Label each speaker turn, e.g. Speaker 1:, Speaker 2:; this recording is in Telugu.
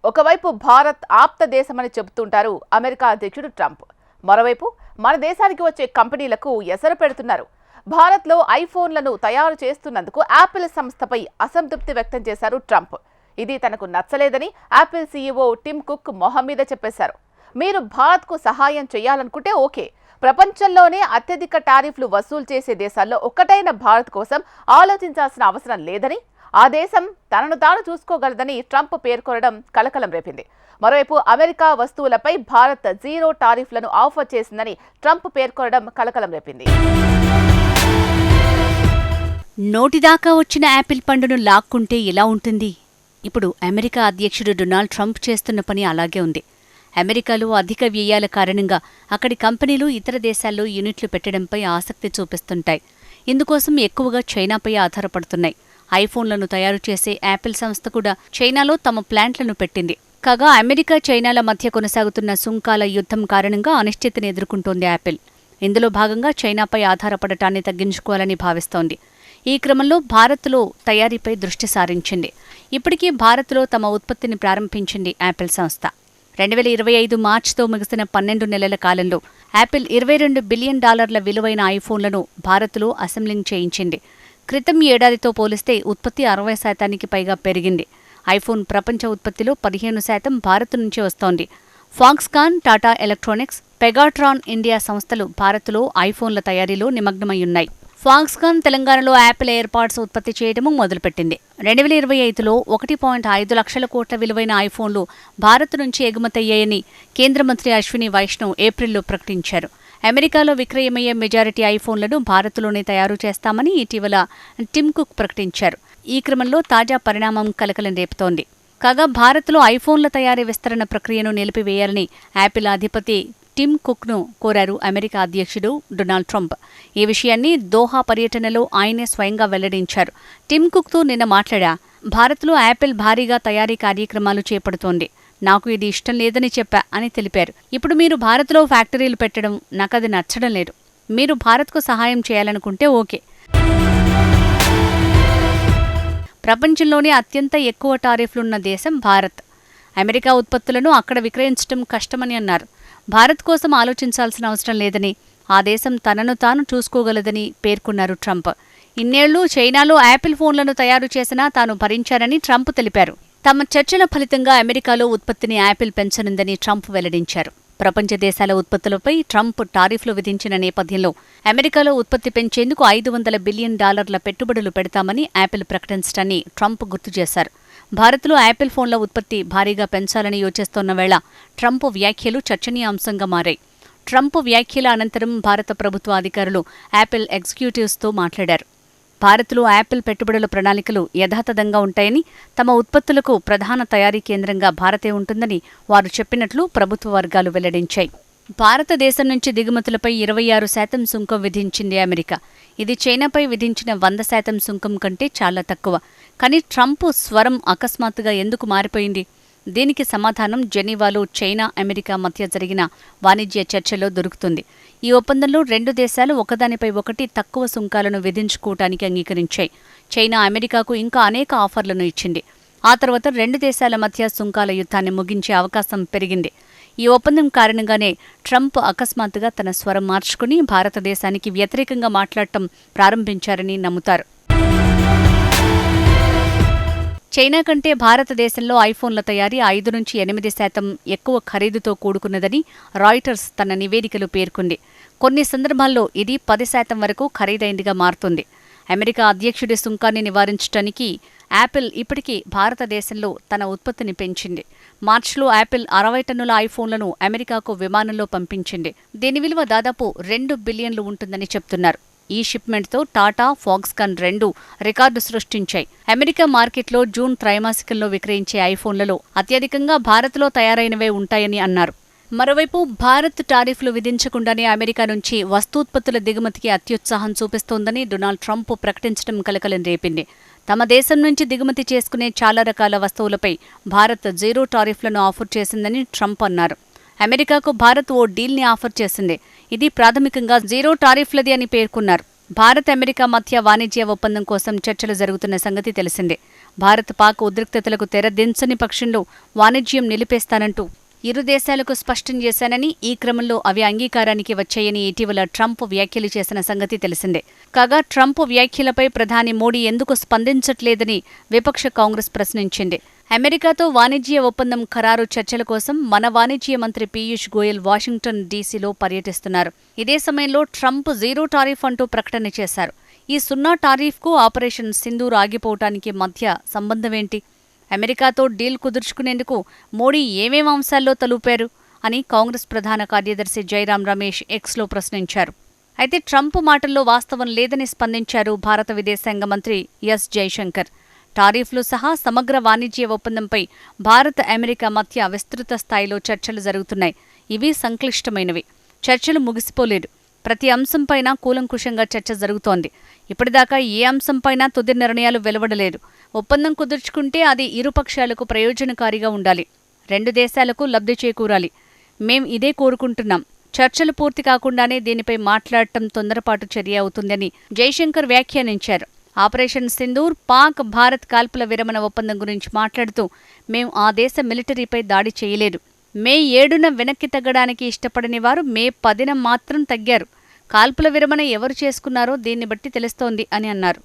Speaker 1: ఒకవైపు భారత్ ఆప్త దేశమని చెబుతుంటారు అమెరికా అధ్యక్షుడు ట్రంప్. మరోవైపు మన దేశానికి వచ్చే కంపెనీలకు ఎసరు పెడుతున్నారు. భారత్లో ఐఫోన్లను తయారు చేస్తున్నందుకు యాపిల్ సంస్థపై అసంతృప్తి వ్యక్తం చేశారు ట్రంప్. ఇది తనకు నచ్చలేదని యాపిల్ సీఈఓ టిమ్ కుక్ మొహం మీద చెప్పేశారు. మీరు భారత్కు సహాయం చేయాలనుకుంటే ఓకే, ప్రపంచంలోనే అత్యధిక టారిఫ్లు వసూలు చేసే దేశాల్లో ఒక్కటైన భారత్ కోసం ఆలోచించాల్సిన అవసరం లేదని, ఆ దేశం తనను తాను చూసుకోగలదని ట్రంప్ పేర్కొనడం కలకలం రేపింది. మరోవైపు అమెరికా వస్తువులపై భారత్ జీరో టారిఫ్లను ఆఫర్ చేసిందని ట్రంప్ పేర్కొనడం కలకలం రేపింది.
Speaker 2: నోటిదాకా వచ్చిన యాపిల్ పండును లాక్కుంటే ఎలా ఉంటుంది? ఇప్పుడు అమెరికా అధ్యక్షుడు డొనాల్డ్ ట్రంప్ చేస్తున్న పని అలాగే ఉంది. అమెరికాలో అధిక వ్యయాల కారణంగా అక్కడి కంపెనీలు ఇతర దేశాల్లో యూనిట్లు పెట్టడంపై ఆసక్తి చూపిస్తుంటాయి. ఇందుకోసం ఎక్కువగా చైనాపై ఆధారపడుతున్నాయి. ఐఫోన్లను తయారు చేసే యాపిల్ సంస్థ కూడా చైనాలో తమ ప్లాంట్లను పెట్టింది. కాగా అమెరికా చైనాల మధ్య కొనసాగుతున్న సుంకాల యుద్ధం కారణంగా అనిశ్చితిని ఎదుర్కొంటోంది యాపిల్. ఇందులో భాగంగా చైనాపై ఆధారపడటాన్ని తగ్గించుకోవాలని భావిస్తోంది. ఈ క్రమంలో భారత్లో తయారీపై దృష్టి సారించింది. ఇప్పటికీ భారత్లో తమ ఉత్పత్తిని ప్రారంభించింది యాపిల్ సంస్థ. 2025 మార్చితో ముగిసిన 12 నెలల కాలంలో యాపిల్ $22 బిలియన్ విలువైన ఐఫోన్లను భారత్లో అసెంబ్లింగ్ చేయించింది. క్రితం ఏడాదితో పోలిస్తే ఉత్పత్తి 60% పైగా పెరిగింది. ఐఫోన్ ప్రపంచ ఉత్పత్తిలో 15% భారత్ నుంచి వస్తోంది. Foxconn, Tata electronics, Pegatron India సంస్థలు భారత్లో ఐఫోన్ల తయారీలో నిమగ్నమయ్యున్నాయి. ఫాక్స్కాన్ తెలంగాణలో యాపిల్ ఎయిర్పాడ్స్ ఉత్పత్తి చేయడము మొదలుపెట్టింది. 2025లో 1.5 లక్షల కోట్ల విలువైన ఐఫోన్లు భారత్ నుంచి ఎగుమతయ్యాయని కేంద్ర మంత్రి అశ్విని వైష్ణవ్ ఏప్రిల్లో ప్రకటించారు. అమెరికాలో విక్రయమయ్యే మెజారిటీ ఐఫోన్లను భారత్లోనే తయారు చేస్తామని ఇటీవల టిమ్ కుక్ ప్రకటించారు. ఈ క్రమంలో తాజా పరిణామం కలకలం రేపుతోంది. కాగా భారత్లో ఐఫోన్ల తయారీ విస్తరణ ప్రక్రియను నిలిపివేయాలని యాపిల్ అధిపతి టిమ్ కుక్ను కోరారు అమెరికా అధ్యక్షుడు డొనాల్డ్ ట్రంప్. ఈ విషయాన్ని దోహా పర్యటనలో ఆయనే స్వయంగా వెల్లడించారు. టిమ్ కుక్తో నిన్న మాట్లాడా. భారత్లో యాపిల్ భారీగా తయారీ కార్యక్రమాలు చేపడుతోంది. నాకు ఇది ఇష్టం లేదని చెప్పా అని తెలిపారు. ఇప్పుడు మీరు భారత్లో ఫ్యాక్టరీలు పెట్టడం నాకది నచ్చడం లేదు. మీరు భారత్కు సహాయం చేయాలనుకుంటే ఓకే. ప్రపంచంలోనే అత్యంత ఎక్కువ టారిఫ్లున్న దేశం భారత్. అమెరికా ఉత్పత్తులను అక్కడ విక్రయించడం కష్టమని అన్నారు. భారత్ కోసం ఆలోచించాల్సిన అవసరం లేదని, ఆ దేశం తనను తాను చూసుకోగలదని పేర్కొన్నారు ట్రంప్. ఇన్నేళ్లు చైనాలో యాపిల్ ఫోన్లను తయారు చేసినా తాను భరించారని ట్రంప్ తెలిపారు. తమ చర్చల ఫలితంగా అమెరికాలో ఉత్పత్తిని యాపిల్ పెంచనుందని ట్రంప్ వెల్లడించారు. ప్రపంచ దేశాల ఉత్పత్తులపై ట్రంప్ టారిఫ్లు విధించిన నేపథ్యంలో అమెరికాలో ఉత్పత్తి పెంచేందుకు $500 బిలియన్ పెట్టుబడులు పెడతామని యాపిల్ ప్రకటించడాన్ని ట్రంప్ గుర్తు చేశారు. భారత్లో యాపిల్ ఫోన్ల ఉత్పత్తి భారీగా పెంచాలని యోచిస్తోన్న వేళ ట్రంప్ వ్యాఖ్యలు చర్చనీయాంశంగా మారాయి. ట్రంప్ వ్యాఖ్యల అనంతరం భారత ప్రభుత్వ అధికారులు యాపిల్ ఎగ్జిక్యూటివ్స్తో మాట్లాడారు. భారత్లో యాపిల్ పెట్టుబడుల ప్రణాళికలు యథాతథంగా ఉంటాయని, తమ ఉత్పత్తులకు ప్రధాన తయారీ కేంద్రంగా భారతే ఉంటుందని వారు చెప్పినట్లు ప్రభుత్వ వర్గాలు వెల్లడించాయి. భారతదేశం నుంచి దిగుమతులపై 26% సుంకం విధించింది అమెరికా. ఇది చైనాపై విధించిన 100% సుంకం కంటే చాలా తక్కువ. కానీ ట్రంప్ స్వరం అకస్మాత్తుగా ఎందుకు మారిపోయింది? దీనికి సమాధానం జెనీవాలో చైనా, అమెరికా మధ్య జరిగిన వాణిజ్య చర్చలో దొరుకుతుంది. ఈ ఒప్పందంలో 2 దేశాలు ఒకదానిపై ఒకటి తక్కువ సుంకాలను విధించుకోవటానికి అంగీకరించాయి. చైనా అమెరికాకు ఇంకా అనేక ఆఫర్లను ఇచ్చింది. ఆ తర్వాత 2 దేశాల మధ్య సుంకాల యుద్ధాన్ని ముగించే అవకాశం పెరిగింది. ఈ ఒప్పందం కారణంగానే ట్రంప్ అకస్మాత్తుగా తన స్వరం మార్చుకుని భారతదేశానికి వ్యతిరేకంగా మాట్లాడటం ప్రారంభించారని నమ్ముతారు. చైనా కంటే భారతదేశంలో ఐఫోన్ల తయారీ 5-8% ఎక్కువ ఖరీదుతో కూడుకున్నదని రాయిటర్స్ తన నివేదికలో పేర్కొంది. కొన్ని సందర్భాల్లో ఇది 10% వరకు ఖరీదైందిగా మారుతుంది. అమెరికా అధ్యక్షుడి సుంకాన్ని నివారించడానికి యాపిల్ ఇప్పటికీ భారతదేశంలో తన ఉత్పత్తిని పెంచింది. మార్చిలో యాపిల్ 60 టన్నుల ఐఫోన్లను అమెరికాకు విమానంలో పంపించింది. దీని విలువ దాదాపు $2 బిలియన్లు ఉంటుందని చెప్తున్నారు. ఈ షిప్మెంట్తో టాటా, ఫాక్స్కాన్ 2 రికార్డు సృష్టించాయి. అమెరికా మార్కెట్లో జూన్ త్రైమాసికంలో విక్రయించే ఐఫోన్లలో అత్యధికంగా భారత్లో తయారైనవే ఉంటాయని అన్నారు. మరోవైపు భారత్ టారిఫ్లు విధించకుండానే అమెరికా నుంచి వస్తూత్పత్తుల దిగుమతికి అత్యుత్సాహం చూపిస్తోందని డొనాల్డ్ ట్రంప్ ప్రకటించడం కలకలం రేపింది. తమ దేశం నుంచి దిగుమతి చేసుకునే చాలా రకాల వస్తువులపై భారత్ జీరో టారిఫ్లను ఆఫర్ చేసిందని ట్రంప్ అన్నారు. అమెరికాకు భారత్ ఓ డీల్ని ఆఫర్ చేసింది. ఇది ప్రాథమికంగా జీరో టారిఫ్లది అని పేర్కొన్నారు. భారత్ అమెరికా మధ్య వాణిజ్య ఒప్పందం కోసం చర్చలు జరుగుతున్న సంగతి తెలిసిందే. భారత్ పాక్ ఉద్రిక్తతలకు తెరదించని పక్షంలో వాణిజ్యం నిలిపేస్తానంటూ ఇరు దేశాలకు స్పష్టం చేశానని, ఈ క్రమంలో అవి అంగీకారానికి వచ్చాయని ఇటీవల ట్రంప్ వ్యాఖ్యలు చేసిన సంగతి తెలిసిందే. కాగా ట్రంప్ వ్యాఖ్యలపై ప్రధాని మోడీ ఎందుకు స్పందించట్లేదని విపక్ష కాంగ్రెస్ ప్రశ్నించింది. అమెరికాతో వాణిజ్య ఒప్పందం ఖరారు చర్చల కోసం మన వాణిజ్య మంత్రి పీయూష్ గోయల్ వాషింగ్టన్ డీసీలో పర్యటిస్తున్నారు. ఇదే సమయంలో ట్రంప్ జీరో టారిఫ్ అంటూ ప్రకటన చేశారు. ఈ సున్నా టారిఫ్కు ఆపరేషన్ సింధూర్ ఆగిపోవటానికి మధ్య సంబంధమేంటి? అమెరికాతో డీల్ కుదుర్చుకునేందుకు మోడీ ఏమేం అంశాల్లో తలూపారు అని కాంగ్రెస్ ప్రధాన కార్యదర్శి జైరాం రమేష్ ఎక్స్లో ప్రశ్నించారు. అయితే ట్రంప్ మాటల్లో వాస్తవం లేదని స్పందించారు భారత విదేశాంగ మంత్రి ఎస్ జైశంకర్. టారిఫ్లు సహా సమగ్ర వాణిజ్య ఒప్పందంపై భారత్ అమెరికా మధ్య విస్తృత స్థాయిలో చర్చలు జరుగుతున్నాయి. ఇవి సంక్లిష్టమైనవి. చర్చలు ముగిసిపోలేదు. ప్రతి అంశంపైనా కూలంకుషంగా చర్చ జరుగుతోంది. ఇప్పటిదాకా ఏ అంశంపైనా తుది నిర్ణయాలు వెలువడలేదు. ఒప్పందం కుదుర్చుకుంటే అది ఇరుపక్షాలకు ప్రయోజనకారిగా ఉండాలి. రెండు దేశాలకు లబ్ధి చేకూరాలి. మేం ఇదే కోరుకుంటున్నాం. చర్చలు పూర్తి కాకుండానే దీనిపై మాట్లాడటం తొందరపాటు చర్య అవుతుందని జైశంకర్ వ్యాఖ్యానించారు. ఆపరేషన్ సింధూర్, పాక్ భారత్ కాల్పుల విరమణ ఒప్పందం గురించి మాట్లాడుతూ మేం ఆ దేశ మిలిటరీపై దాడి చేయలేదు. మే 7న వెనక్కి తగ్గడానికి ఇష్టపడని వారు మే 10న మాత్రం తగ్గారు. కాల్పుల విరమణ ఎవరు చేసుకున్నారో దీన్ని బట్టి తెలుస్తోంది అని అన్నారు.